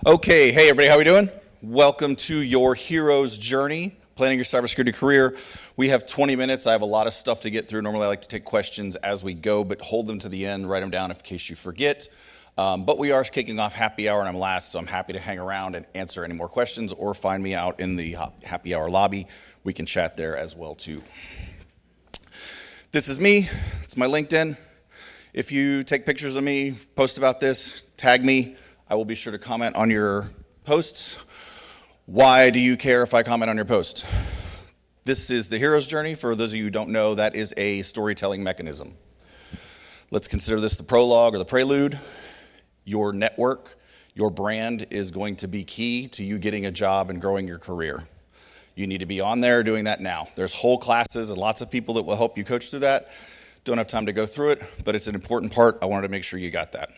Okay, hey everybody, how we doing? Welcome to your hero's journey, planning your cybersecurity career. We have 20 minutes. I have a lot of stuff to get through. Normally I like to take questions as we go, but hold them to the end, write them down in case you forget. But we are kicking off happy hour and I'm last, so I'm happy to hang around and answer any more questions or find me out in the happy hour lobby. We can chat there as well too. This is me, it's my LinkedIn. If you take pictures of me, post about this, tag me, I will be sure to comment on your posts. Why do you care if I comment on your post? This is the hero's journey. For those of you who don't know, that is a storytelling mechanism. Let's consider this the prologue or the prelude. Your network, your brand is going to be key to you getting a job and growing your career. You need to be on there doing that now. There's whole classes and lots of people that will help you coach through that. Don't have time to go through it, but it's an important part. I wanted to make sure you got that.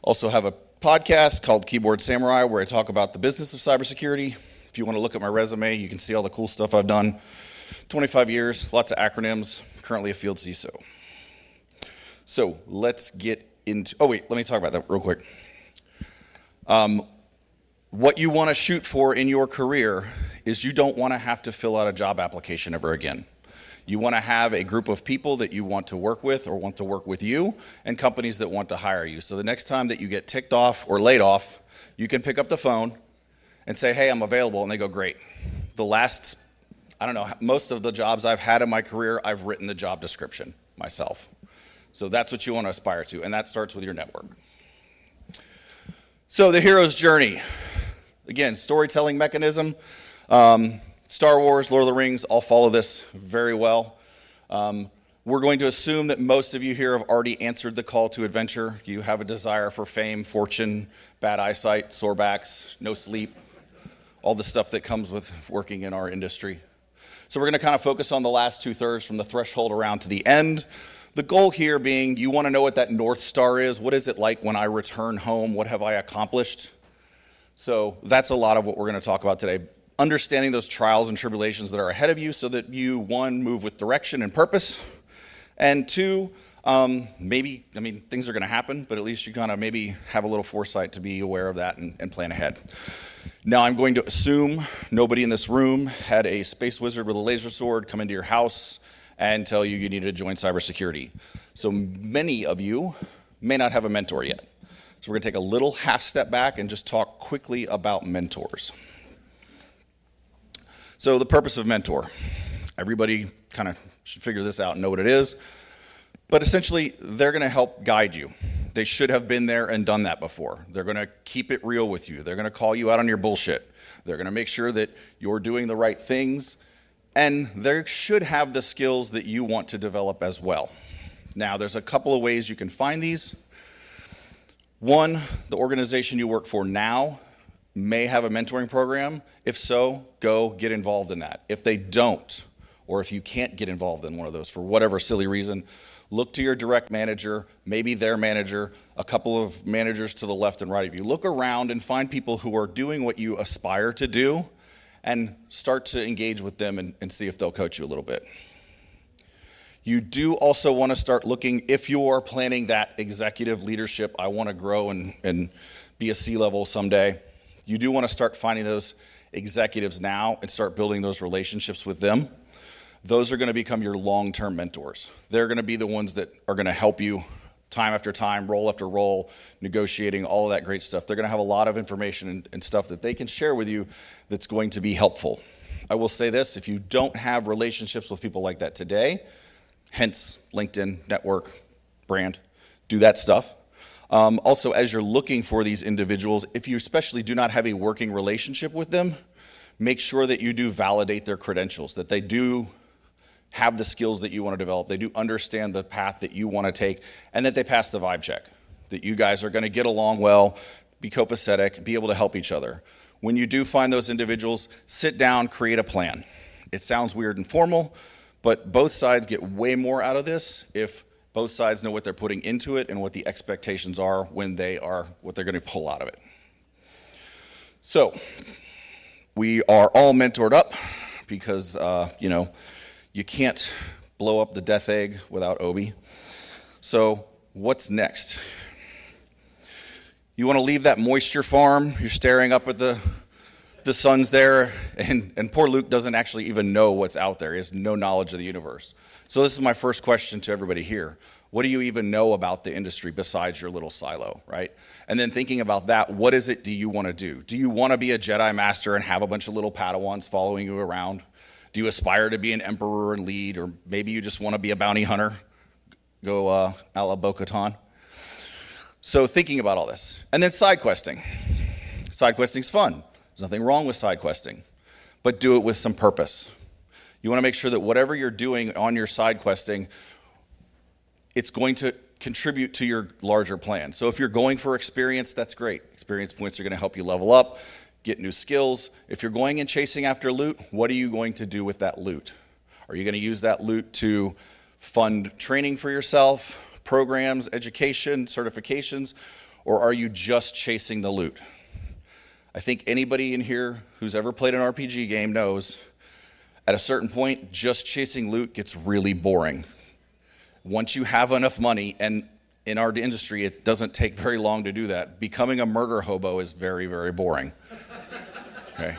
Also have a podcast called Keyboard Samurai where I talk about the business of cybersecurity. If you want to look at my resume, you can see all the cool stuff I've done. 25 years, lots of acronyms, currently a Field CISO. So let's get into, let me talk about that real quick. What you want to shoot for in your career is you don't want to have to fill out a job application ever again. You want to have a group of people that you want to work with or want to work with you and companies that want to hire you. So the next time that you get ticked off or laid off, you can pick up the phone and say, hey, I'm available, and they go, great. The last, most of the jobs I've had in my career, I've written the job description myself. So that's what you want to aspire to, and that starts with your network. So the hero's journey. Again, storytelling mechanism. Star Wars, Lord of the Rings, all follow this very well. We're going to assume that most of you here have already answered the call to adventure. You have a desire for fame, fortune, bad eyesight, sore backs, no sleep, all the stuff that comes with working in our industry. So we're going to kind of focus on the last 2/3 from the threshold around to the end. The goal here being you want to know what that North Star is. What is it like when I return home? What have I accomplished? So that's a lot of what we're going to talk about today. Understanding those trials and tribulations that are ahead of you so that you, one, move with direction and purpose, and two, things are going to happen, but at least you kind of maybe have a little foresight to be aware of that and plan ahead. Now I'm going to assume nobody in this room had a space wizard with a laser sword come into your house and tell you you needed to join cybersecurity. So many of you may not have a mentor yet. So we're going to take a little half step back and just talk quickly about mentors. So the purpose of mentor, everybody kind of should figure this out and know what it is, but essentially they're going to help guide you. They should have been there and done that before. They're going to keep it real with you. They're going to call you out on your bullshit. They're going to make sure that you're doing the right things, and they should have the skills that you want to develop as well. Now, there's a couple of ways you can find these. One, the organization you work for now may have a mentoring program. If so, go get involved in that. If they don't, or if you can't get involved in one of those for whatever silly reason, look to your direct manager, maybe their manager, a couple of managers to the left and right of you. Look around and find people who are doing what you aspire to do and start to engage with them and see if they'll coach you a little bit. You do also want to start looking, if you are planning that executive leadership, I want to grow and be a C-level someday, you do want to start finding those executives now and start building those relationships with them. Those are going to become your long-term mentors. They're going to be the ones that are going to help you time after time, role after role, negotiating, all of that great stuff. They're going to have a lot of information and stuff that they can share with you that's going to be helpful. I will say this, if you don't have relationships with people like that today, hence LinkedIn, network, brand, do that stuff. Also, as you're looking for these individuals, if you especially do not have a working relationship with them, make sure that you do validate their credentials, that they do have the skills that you want to develop, they do understand the path that you want to take, and that they pass the vibe check, that you guys are going to get along well, be copacetic, be able to help each other. When you do find those individuals, sit down, create a plan. It sounds weird and formal, but both sides get way more out of this if both sides know what they're putting into it and what the expectations are when what they're going to pull out of it. So we are all mentored up because, you can't blow up the death egg without Obi. So what's next? You want to leave that moisture farm. You're staring up at the sun's there, and poor Luke doesn't actually even know what's out there. He has no knowledge of the universe. So this is my first question to everybody here. What do you even know about the industry besides your little silo, right? And then thinking about that, what is it do you want to do? Do you want to be a Jedi Master and have a bunch of little Padawans following you around? Do you aspire to be an Emperor and lead, or maybe you just want to be a bounty hunter? Go a la Bo-Katan. So thinking about all this. And then side questing. Side questing's fun. There's nothing wrong with side questing, but do it with some purpose. You want to make sure that whatever you're doing on your side questing, it's going to contribute to your larger plan. So if you're going for experience, that's great. Experience points are going to help you level up, get new skills. If you're going and chasing after loot, what are you going to do with that loot? Are you going to use that loot to fund training for yourself, programs, education, certifications, or are you just chasing the loot? I think anybody in here who's ever played an RPG game knows at a certain point, just chasing loot gets really boring. Once you have enough money, and in our industry, it doesn't take very long to do that, becoming a murder hobo is very, very boring. Okay.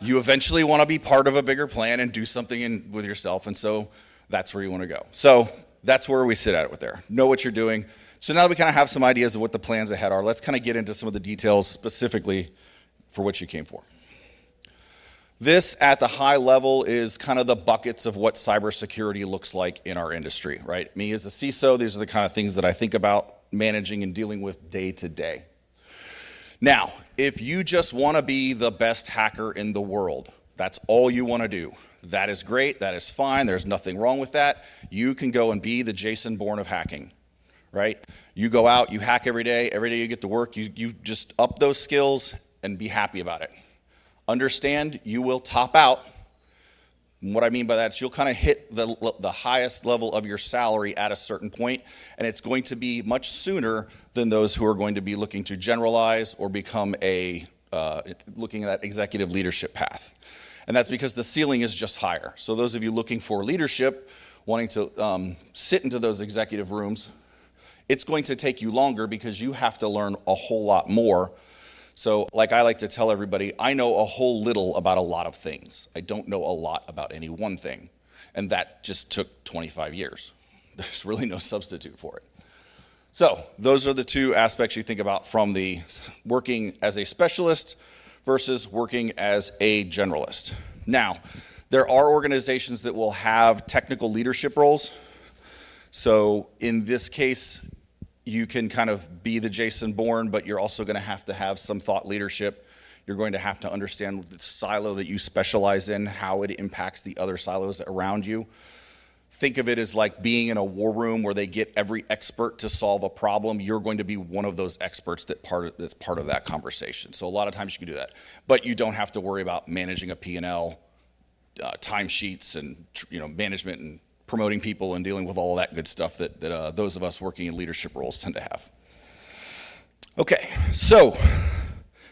You eventually want to be part of a bigger plan and do something with yourself, and so that's where you want to go. So that's where we sit at it with there. Know what you're doing. So now that we kind of have some ideas of what the plans ahead are, let's kind of get into some of the details specifically for what you came for. This, at the high level, is kind of the buckets of what cybersecurity looks like in our industry, right? Me as a CISO, these are the kind of things that I think about managing and dealing with day to day. Now, if you just want to be the best hacker in the world, that's all you want to do. That is great, that is fine, there's nothing wrong with that. You can go and be the Jason Bourne of hacking, right? You go out, you hack every day you get to work, you just up those skills and be happy about it. Understand you will top out. And what I mean by that is you'll kind of hit the highest level of your salary at a certain point, and it's going to be much sooner than those who are going to be looking to generalize or become looking at that executive leadership path. And that's because the ceiling is just higher. So those of you looking for leadership, wanting to sit into those executive rooms, it's going to take you longer because you have to learn a whole lot more. So like I like to tell everybody, I know a whole little about a lot of things. I don't know a lot about any one thing. And that just took 25 years. There's really no substitute for it. So those are the two aspects you think about from the working as a specialist versus working as a generalist. Now, there are organizations that will have technical leadership roles. So in this case, you can kind of be the Jason Bourne, but you're also going to have some thought leadership. You're going to have to understand the silo that you specialize in, how it impacts the other silos around you. Think of it as like being in a war room where they get every expert to solve a problem. You're going to be one of those experts that's part of that conversation. So a lot of times you can do that, but you don't have to worry about managing a P&L, timesheets, and management and promoting people and dealing with all of that good stuff that those of us working in leadership roles tend to have. Okay, so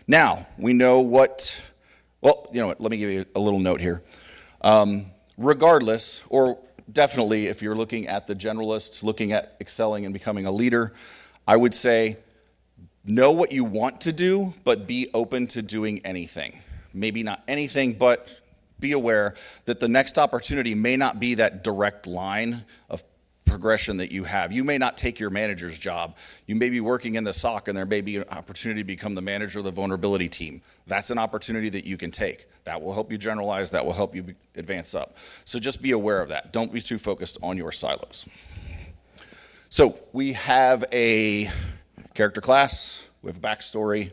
now we know what, well, you know what, let me give you a little note here. Regardless, or definitely if you're looking at the generalist, looking at excelling and becoming a leader, I would say know what you want to do, but be open to doing anything. Maybe not anything, but be aware that the next opportunity may not be that direct line of progression that you have. You may not take your manager's job. You may be working in the SOC and there may be an opportunity to become the manager of the vulnerability team. That's an opportunity that you can take. That will help you generalize, that will help you advance up. So just be aware of that. Don't be too focused on your silos. So we have a character class, we have a backstory.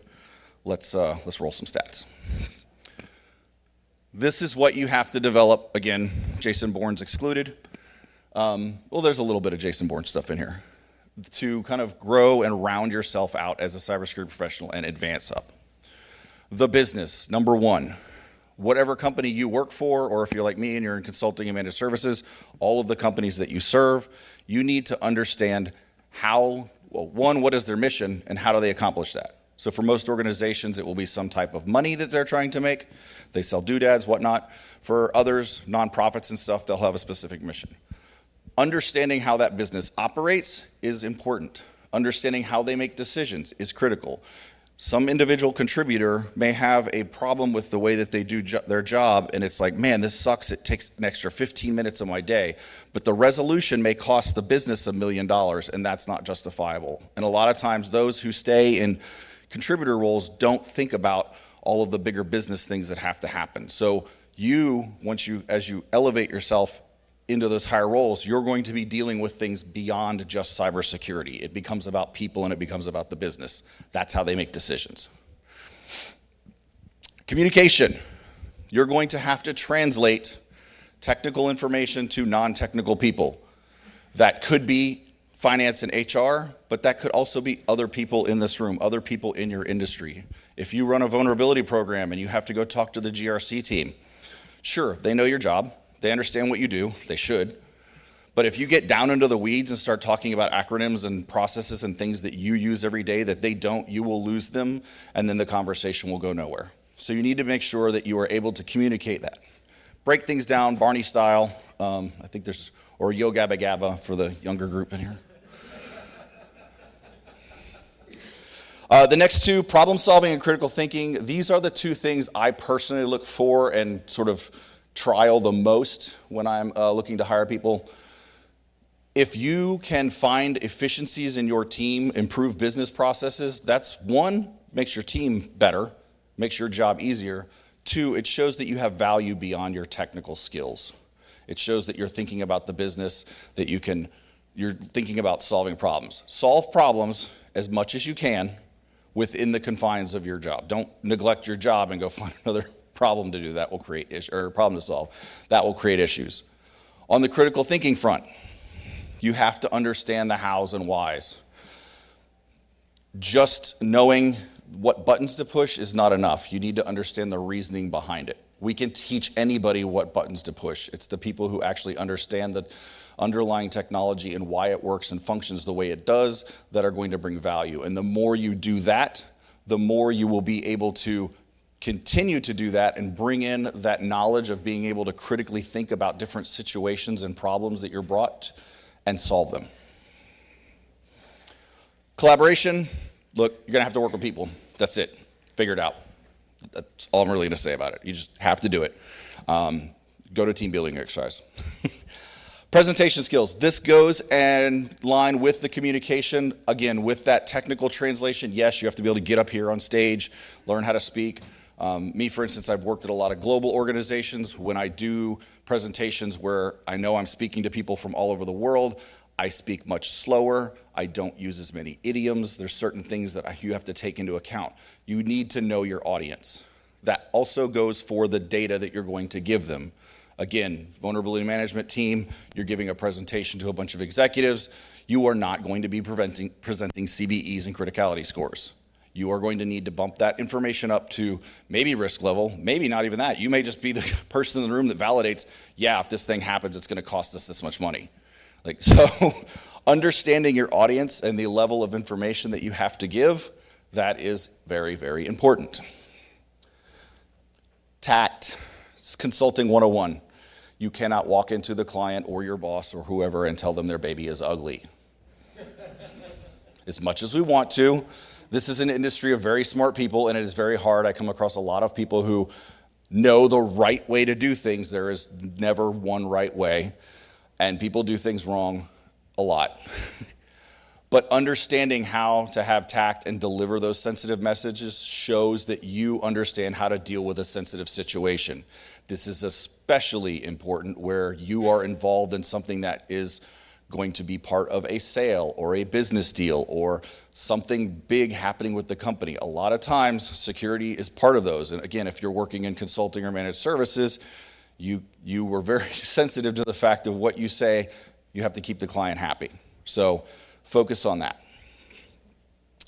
Let's roll some stats. This is what you have to develop. Again, Jason Bourne's excluded. Well, there's a little bit of Jason Bourne stuff in here to kind of grow and round yourself out as a cybersecurity professional and advance up. The business, number one, whatever company you work for, or if you're like me and you're in consulting and managed services, all of the companies that you serve, you need to understand how, well, one, what is their mission and how do they accomplish that? So for most organizations, it will be some type of money that they're trying to make. They sell doodads, whatnot. For others, nonprofits and stuff, they'll have a specific mission. Understanding how that business operates is important. Understanding how they make decisions is critical. Some individual contributor may have a problem with the way that they do their job, and it's like, man, this sucks. It takes an extra 15 minutes of my day. But the resolution may cost the business $1 million, and that's not justifiable. And a lot of times those who stay in contributor roles don't think about all of the bigger business things that have to happen. So as you elevate yourself into those higher roles, you're going to be dealing with things beyond just cybersecurity. It becomes about people and it becomes about the business. That's how they make decisions. Communication. You're going to have to translate technical information to non-technical people. That could be finance and HR, but that could also be other people in this room, other people in your industry. If you run a vulnerability program and you have to go talk to the GRC team, sure, they know your job. They understand what you do. They should. But if you get down into the weeds and start talking about acronyms and processes and things that you use every day that they don't, you will lose them, and then the conversation will go nowhere. So you need to make sure that you are able to communicate that. Break things down, Barney style. I think there's, or Yo Gabba Gabba for the younger group in here. The next two, problem solving and critical thinking. These are the two things I personally look for and sort of trial the most when I'm looking to hire people. If you can find efficiencies in your team, improve business processes, that's one, makes your team better, makes your job easier. Two, it shows that you have value beyond your technical skills. It shows that you're thinking about the business, that you're thinking about solving problems. Solve problems as much as you can within the confines of your job. Don't neglect your job and go find another problem to do. That will create issues, or problem to solve. That will create issues. On the critical thinking front, you have to understand the hows and whys. Just knowing what buttons to push is not enough. You need to understand the reasoning behind it. We can teach anybody what buttons to push. It's the people who actually understand the underlying technology and why it works and functions the way it does that are going to bring value. And the more you do that, the more you will be able to continue to do that and bring in that knowledge of being able to critically think about different situations and problems that you're brought and solve them. Collaboration, look, you're gonna have to work with people. That's it, figure it out. That's all I'm really gonna say about it. You just have to do it. Go to team building exercise. Presentation skills. This goes in line with the communication. Again, with that technical translation, yes, you have to be able to get up here on stage, learn how to speak. Me, for instance, I've worked at a lot of global organizations. When I do presentations where I know I'm speaking to people from all over the world, I speak much slower. I don't use as many idioms. There's certain things that you have to take into account. You need to know your audience. That also goes for the data that you're going to give them. Again, vulnerability management team, you're giving a presentation to a bunch of executives. You are not going to be presenting CVEs and criticality scores. You are going to need to bump that information up to maybe risk level, maybe not even that. You may just be the person in the room that validates, yeah, if this thing happens, it's gonna cost us this much money. So understanding your audience and the level of information that you have to give, that is very, very important. Tact, consulting 101. You cannot walk into the client or your boss or whoever and tell them their baby is ugly. As much as we want to, this is an industry of very smart people, and it is very hard. I come across a lot of people who know the right way to do things. There is never one right way, and people do things wrong a lot. But understanding how to have tact and deliver those sensitive messages shows that you understand how to deal with a sensitive situation. This is especially important where you are involved in something that is going to be part of a sale or a business deal or something big happening with the company. A lot of times, security is part of those. And again, if you're working in consulting or managed services, you were very sensitive to the fact of what you say. You have to keep the client happy. So focus on that.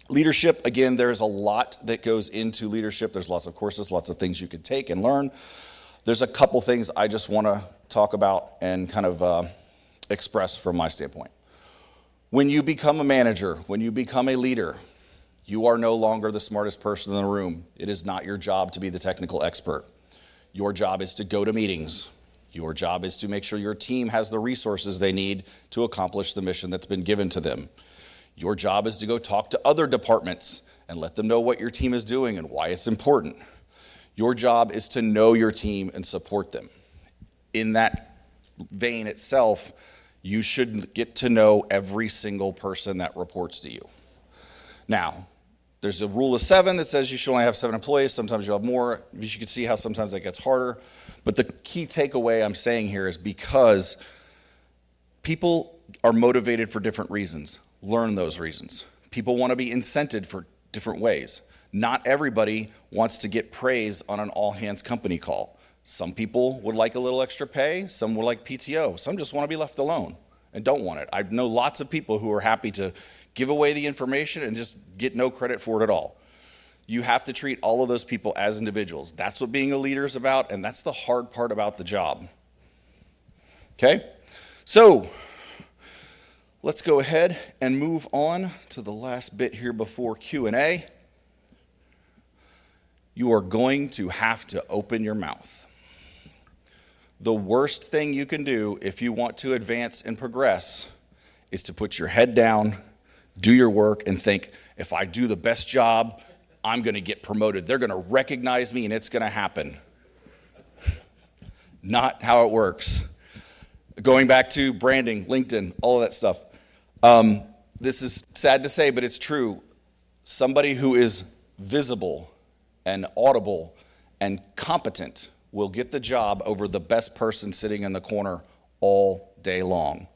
Leadership, again, there's a lot that goes into leadership. There's lots of courses, lots of things you can take and learn. There's a couple things I just want to talk about and kind of express from my standpoint. When you become a manager, when you become a leader, you are no longer the smartest person in the room. It is not your job to be the technical expert. Your job is to go to meetings. Your job is to make sure your team has the resources they need to accomplish the mission that's been given to them. Your job is to go talk to other departments and let them know what your team is doing and why it's important. Your job is to know your team and support them. In that vein itself, you should get to know every single person that reports to you. Now, there's a rule of 7 that says you should only have 7 employees. Sometimes you'll have more. You can see how sometimes that gets harder. But the key takeaway I'm saying here is because people are motivated for different reasons. Learn those reasons. People want to be incented for different ways. Not everybody wants to get praise on an all-hands company call. Some people would like a little extra pay. Some would like PTO. Some just want to be left alone and don't want it. I know lots of people who are happy to give away the information and just get no credit for it at all. You have to treat all of those people as individuals. That's what being a leader is about, and that's the hard part about the job. Okay? So, let's go ahead and move on to the last bit here before Q&A. You are going to have to open your mouth. The worst thing you can do if you want to advance and progress is to put your head down, do your work, and think, if I do the best job, I'm going to get promoted. They're going to recognize me, and it's going to happen. Not how it works. Going back to branding, LinkedIn, all of that stuff. This is sad to say, but it's true. Somebody who is visible and audible and competent will get the job over the best person sitting in the corner all day long.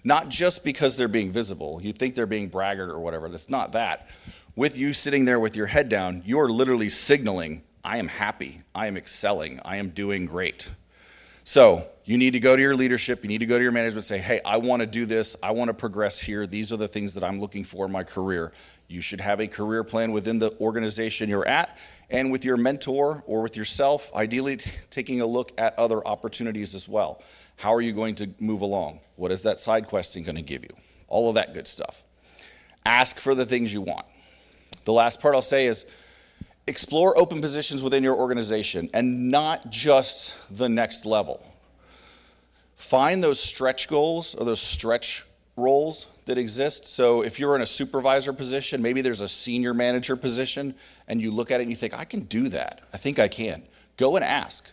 Not just because they're being visible. You think they're being braggart or whatever. That's not that. With you sitting there with your head down, you're literally signaling, I am happy, I am excelling, I am doing great. So you need to go to your leadership, you need to go to your management and say, hey, I want to do this, I want to progress here, these are the things that I'm looking for in my career. You should have a career plan within the organization you're at, and with your mentor or with yourself, ideally taking a look at other opportunities as well. How are you going to move along? What is that side questing going to give you? All of that good stuff. Ask for the things you want. The last part I'll say is explore open positions within your organization and not just the next level. Find those stretch goals or those stretch roles that exist. So if you're in a supervisor position, maybe there's a senior manager position, and you look at it and you think, I can do that. I think I can. Go and ask.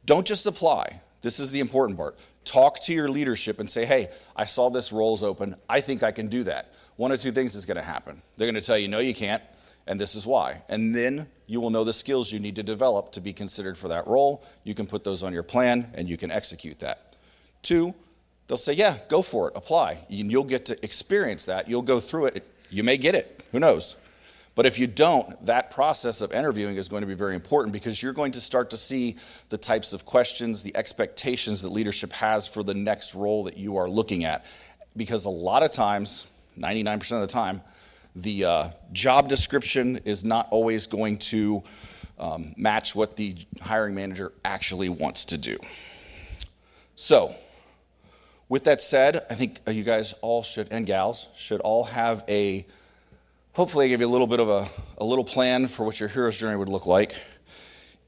Don't just apply. This is the important part. Talk to your leadership and say, hey, I saw this role's open. I think I can do that. One of two things is going to happen. They're going to tell you, no, you can't, and this is why. And then you will know the skills you need to develop to be considered for that role. You can put those on your plan, and you can execute that. 2, they'll say, yeah, go for it, apply. You'll get to experience that. You'll go through it. You may get it. Who knows? But if you don't, that process of interviewing is going to be very important because you're going to start to see the types of questions, the expectations that leadership has for the next role that you are looking at. Because a lot of times, 99% of the time, the job description is not always going to match what the hiring manager actually wants to do. So, with that said, I think you guys all should, and gals, should all have a, hopefully I give you a little bit of a little plan for what your hero's journey would look like.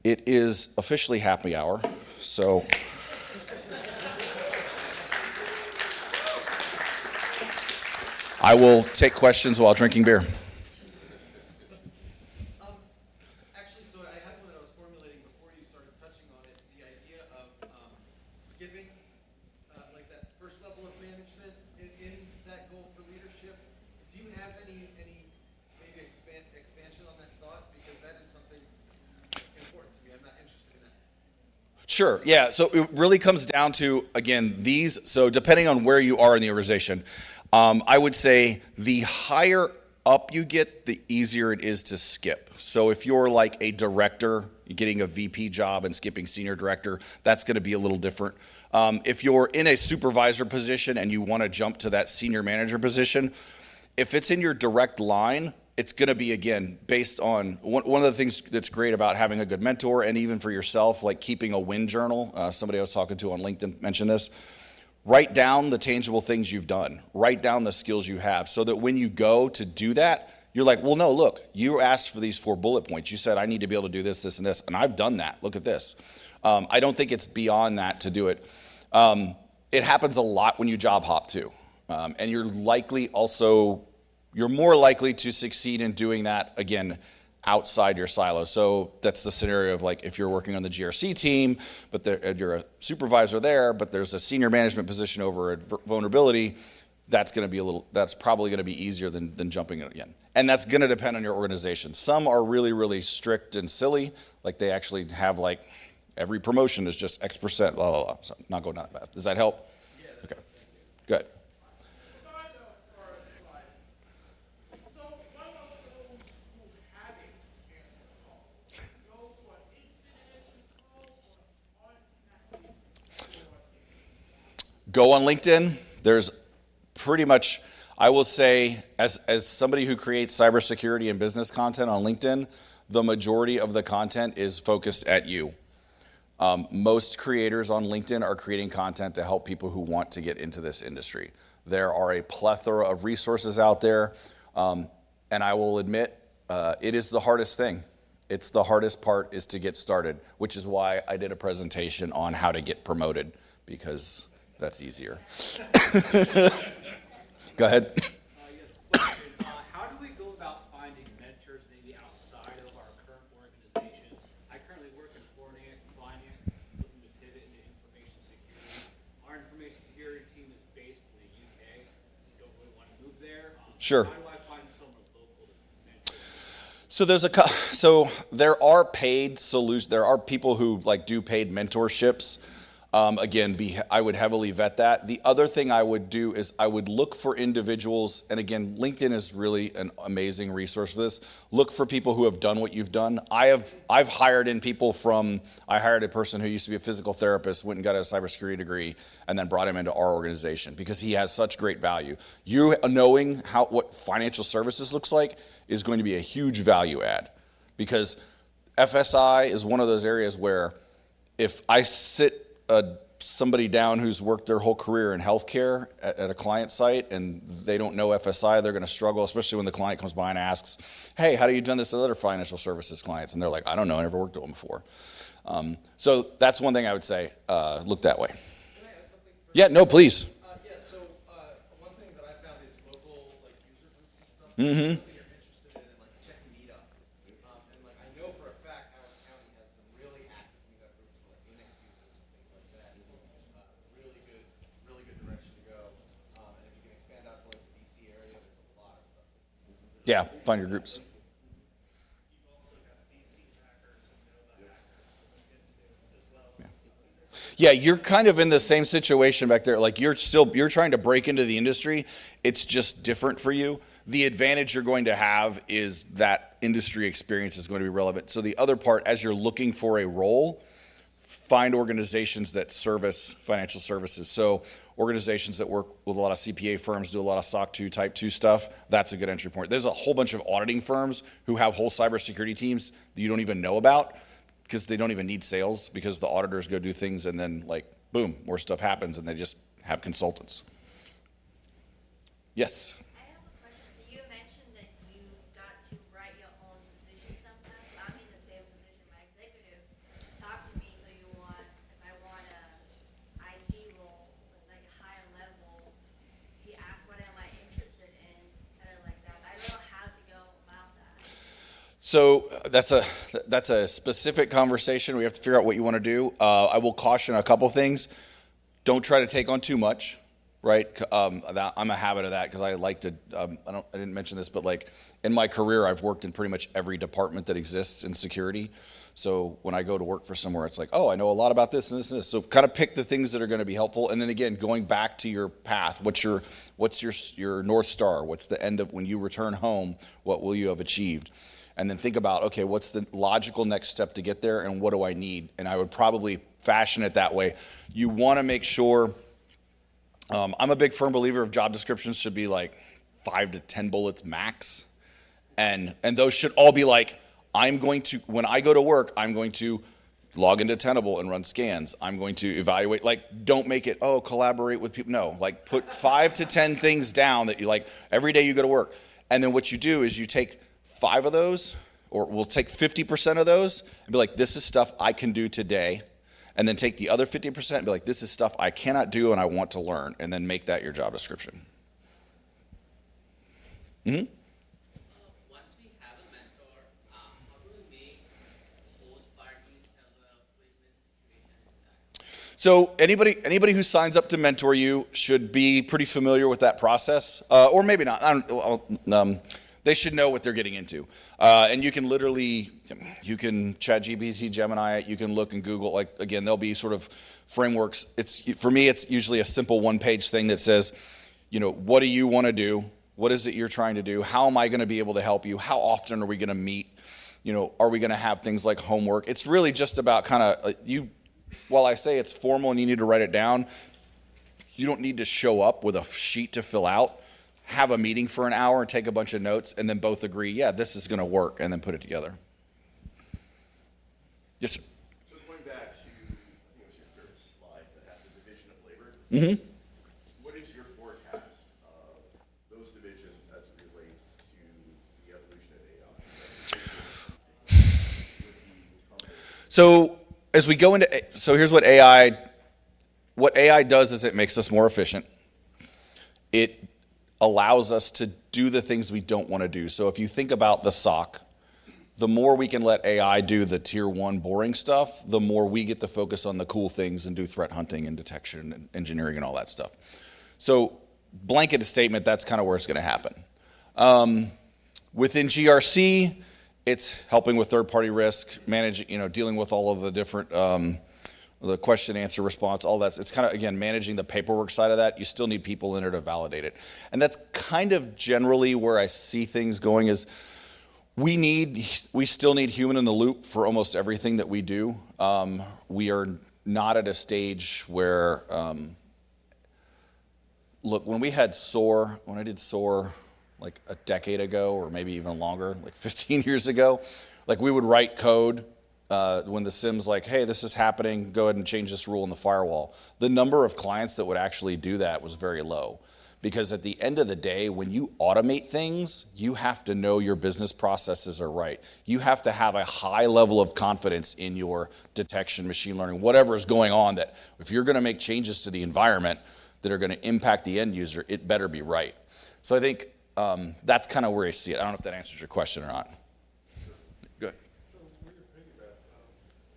It is officially happy hour, so I will take questions while drinking beer. Actually, so I had one that I was formulating before you started touching on it, the idea of skipping like that first level of management in that goal for leadership. Do you have any maybe expansion on that thought? Because that is something important to me. I'm not interested in that. Sure, yeah, so it really comes down to, again, so depending on where you are in the organization, I would say the higher up you get, the easier it is to skip. So if you're like a director, getting a VP job and skipping senior director, that's going to be a little different. If you're in a supervisor position and you want to jump to that senior manager position, if it's in your direct line, it's going to be, again, based on one of the things that's great about having a good mentor, and even for yourself, like keeping a win journal. Somebody I was talking to on LinkedIn mentioned this. Write down the tangible things you've done. Write down the skills you have so that when you go to do that, you're like, well, no, look, you asked for these 4 bullet points. You said I need to be able to do this, this, and this, and I've done that. Look at this. I don't think it's beyond that to do it. It happens a lot when you job hop too. And you're likely also you're more likely to succeed in doing that, again, outside your silo. So that's the scenario of like if you're working on the GRC team, but you're a supervisor there, but there's a senior management position over at vulnerability, that's probably going to be easier than jumping in again. And that's going to depend on your organization. Some are really, really strict and silly. Like they actually have like every promotion is just X%, blah, blah, blah. So not going that bad. Does that help? Yeah. Okay, good. Go on LinkedIn. There's pretty much, I will say, as somebody who creates cybersecurity and business content on LinkedIn, the majority of the content is focused at you. Most creators on LinkedIn are creating content to help people who want to get into this industry. There are a plethora of resources out there, and I will admit, it is the hardest thing. It's the hardest part is to get started, which is why I did a presentation on how to get promoted, because that's easier. Go ahead. Yes, question. How do we go about finding mentors maybe outside of our current organizations? I currently work in finance, looking to pivot into information security. Our information security team is based in the UK. We don't really want to move there. Sure. How do I find someone local to mentor? So there are paid solutions. There are people who like do paid mentorships. Again, I would heavily vet that. The other thing I would do is I would look for individuals, and again, LinkedIn is really an amazing resource for this. Look for people who have done what you've done. I've hired in people I hired a person who used to be a physical therapist, went and got a cybersecurity degree, and then brought him into our organization because he has such great value. You knowing what financial services looks like is going to be a huge value add, because FSI is one of those areas where if I sit somebody down who's worked their whole career in healthcare at a client site and they don't know FSI, they're going to struggle, especially when the client comes by and asks, hey, how do you done this with other financial services clients? And they're like, I don't know, I never worked with them before. So that's one thing I would say, look that way. Can I add something? Yeah, no, please. One thing that I found is local like user groups and stuff. Mm-hmm. Something you're interested in, like check Meetup. And like I know for a fact Howard County has some really active Meetup groups for like Linux users and things like that. Really good direction to go. And if you can expand out to like the DC area, there's a lot of stuff. Yeah, find your groups. You've also got DC hackers and Nova hackers to look into as well. Yeah, you're kind of in the same situation back there. Like you're trying to break into the industry. It's just different for you. The advantage you're going to have is that industry experience is going to be relevant. So the other part, as you're looking for a role, find organizations that service financial services. So organizations that work with a lot of CPA firms, do a lot of SOC 2, Type 2 stuff, that's a good entry point. There's a whole bunch of auditing firms who have whole cybersecurity teams that you don't even know about, because they don't even need sales, because the auditors go do things and then like, boom, more stuff happens and they just have consultants. Yes? I have a question. So you mentioned that you got to write your own position sometimes. I'm in the same position. My executive talks to me, so if I want a IC role, like a higher level, he asks what am I interested in, kind of like that. I don't know how to go about that. So that's a specific conversation. We have to figure out what you want to do. I will caution a couple things. Don't try to take on too much, right? I'm a habit of that because I like to. I didn't mention this, but like in my career, I've worked in pretty much every department that exists in security. So when I go to work for somewhere, it's like, oh, I know a lot about this and this and this. So kind of pick the things that are going to be helpful, and then again, going back to your path. What's your North Star? What's the end of when you return home? What will you have achieved? And then think about, okay, what's the logical next step to get there, and what do I need? And I would probably fashion it that way. You want to make sure, I'm a big firm believer of job descriptions should be like 5 to 10 bullets max. And those should all be like, when I go to work, I'm going to log into Tenable and run scans. I'm going to evaluate, like, don't make it, collaborate with people. No, like put 5 to 10 things down that you like every day you go to work. And then what you do is you take 5 of those, or we'll take 50% of those and be like, this is stuff I can do today. And then take the other 50% and be like, this is stuff I cannot do and I want to learn. And then make that your job description. Once we have a mentor, how do we make both parties have a win-win situation in that? So anybody who signs up to mentor you should be pretty familiar with that process, or maybe not. They should know what they're getting into, and you can literally, you can ChatGPT, Gemini, you can look in Google. Like again, there'll be sort of frameworks. For me, it's usually a simple one-page thing that says, what do you want to do? What is it you're trying to do? How am I going to be able to help you? How often are we going to meet? Are we going to have things like homework? It's really just about kind of while I say it's formal and you need to write it down, you don't need to show up with a sheet to fill out. Have a meeting for an hour and take a bunch of notes and then both agree, yeah, this is going to work, and then put it together. Yes, sir. So going back to, I think it was your third slide that had the division of labor. What is your forecast of those divisions as it relates to the evolution of AI? So as we go into, here's what AI does is it makes us more efficient. It allows us to do the things we don't want to do. So if you think about the SOC, the more we can let AI do the tier 1 boring stuff, the more we get to focus on the cool things and do threat hunting and detection and engineering and all that stuff. So blanket statement, that's kind of where it's going to happen. Within GRC, it's helping with third-party risk, managing, dealing with all of the different, the question, answer, response, all that. It's kind of, again, managing the paperwork side of that. You still need people in there to validate it. And that's kind of generally where I see things going is we still need human in the loop for almost everything that we do. We are not at a stage where, look, when I did SOAR like a decade ago, or maybe even longer, like 15 years ago, like we would write code when the SIM's like, hey, this is happening, go ahead and change this rule in the firewall. The number of clients that would actually do that was very low. Because at the end of the day, when you automate things, you have to know your business processes are right. You have to have a high level of confidence in your detection, machine learning, whatever is going on, that if you're going to make changes to the environment that are going to impact the end user, it better be right. So I think that's kind of where I see it. I don't know if that answers your question or not. Good. So where you're piggyback,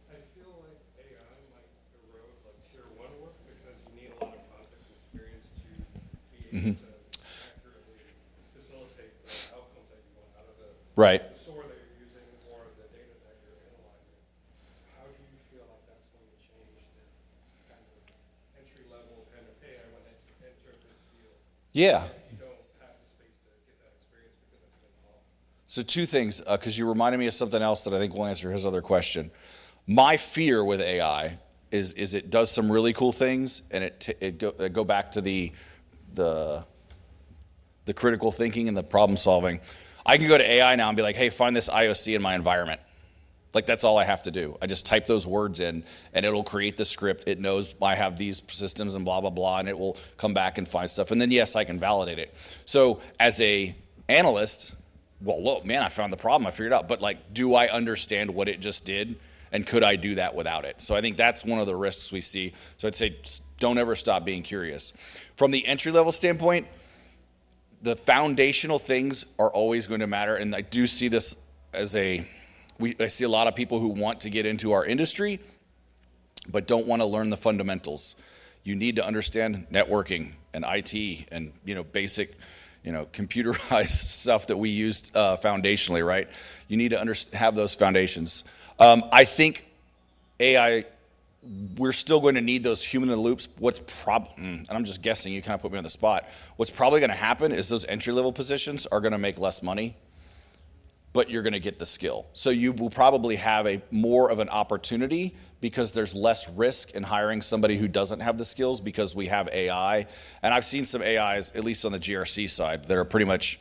I feel like AI might erode like tier 1 work because you need a lot of context and experience to be able to accurately facilitate the outcomes that you want out of the Right. SOAR that you're using or the data that you're analyzing. How do you feel like that's going to change the kind of entry level kind of, hey, I want to enter this field? Yeah. You don't have the space to get that experience because it's been off. So two things, because you reminded me of something else that I think will answer his other question. My fear with AI is it does some really cool things, and it go back to the critical thinking and the problem solving. I can go to AI now and be like, hey, find this IOC in my environment. Like that's all I have to do. I just type those words in and it'll create the script. It knows I have these systems and blah, blah, blah, and it will come back and find stuff. And then yes, I can validate it. So as a analyst, well, look, man, I found the problem, I figured it out. But like, do I understand what it just did? And could I do that without it? So I think that's one of the risks we see. So I'd say don't ever stop being curious. From the entry level standpoint, the foundational things are always going to matter. And I do see this as I see a lot of people who want to get into our industry, but don't want to learn the fundamentals. You need to understand networking and IT and, basic, computerized stuff that we use foundationally, right? You need to have those foundations. I think AI, we're still going to need those human in the loops. And I'm just guessing, you kind of put me on the spot. What's probably going to happen is those entry level positions are going to make less money, but you're going to get the skill. So you will probably have more of an opportunity because there's less risk in hiring somebody who doesn't have the skills because we have AI. And I've seen some AIs, at least on the GRC side, that are pretty much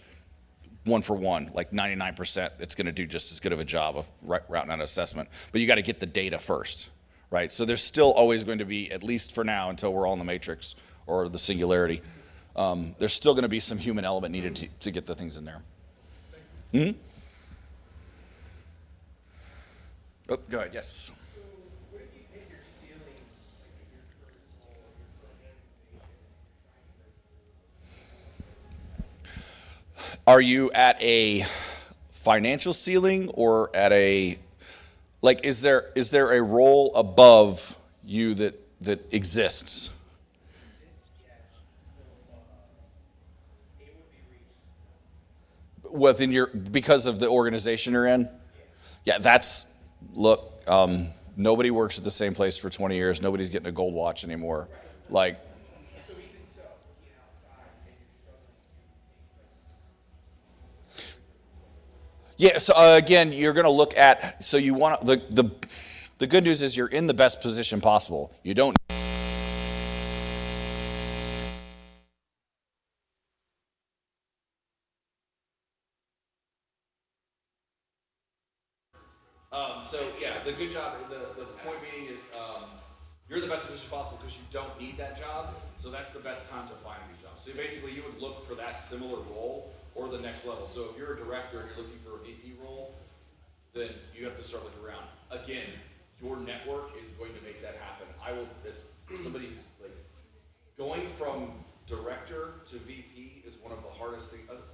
one for one, like 99%. It's going to do just as good of a job of routing out assessment. But you got to get the data first, right? So there's still always going to be, at least for now, until we're all in the matrix or the singularity, there's still going to be some human element needed to get the things in there. Mm-hmm. Oh, go ahead, yes. So what if you hit your ceiling, like at your current role, your current organization, and you're trying to break through? Are you at a financial ceiling or at a, like, is there a role above you that exists? Within your, because of the organization you're in? Yeah, that's, look, nobody works at the same place for 20 years. Nobody's getting a gold watch anymore. Like, yeah, so again, you're going to look at, so you want the good news is you're in the best position possible. You don't. So yeah, the good job, the point being is you're in the best position possible because you don't need that job. So that's the best time to find a new job. So basically, you would look for that similar role or the next level. So if you're a director and you're looking for a VP role, then you have to start looking around. Again, your network is going to make that happen. I will, as somebody who's like, going from director to VP is one of the hardest things. Let's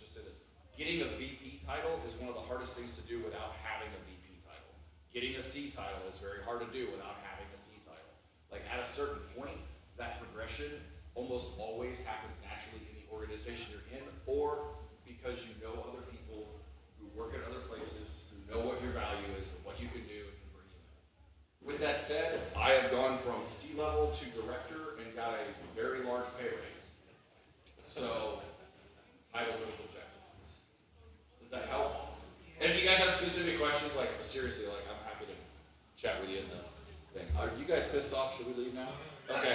just say this. Getting a VP title is one of the hardest things to do without having a VP title. Getting a C title is very hard to do without having a C title. Like at a certain point, that progression almost always happens naturally in the organization you're in, or because you know other people who work at other places, who know what your value is and what you can do and can bring you in. With that said, I have gone from C level to director and got a very large pay raise. So titles are subjective. Does that help? And if you guys have specific questions, like seriously, like I'm happy to chat with you in the thing. Are you guys pissed off? Should we leave now? Okay.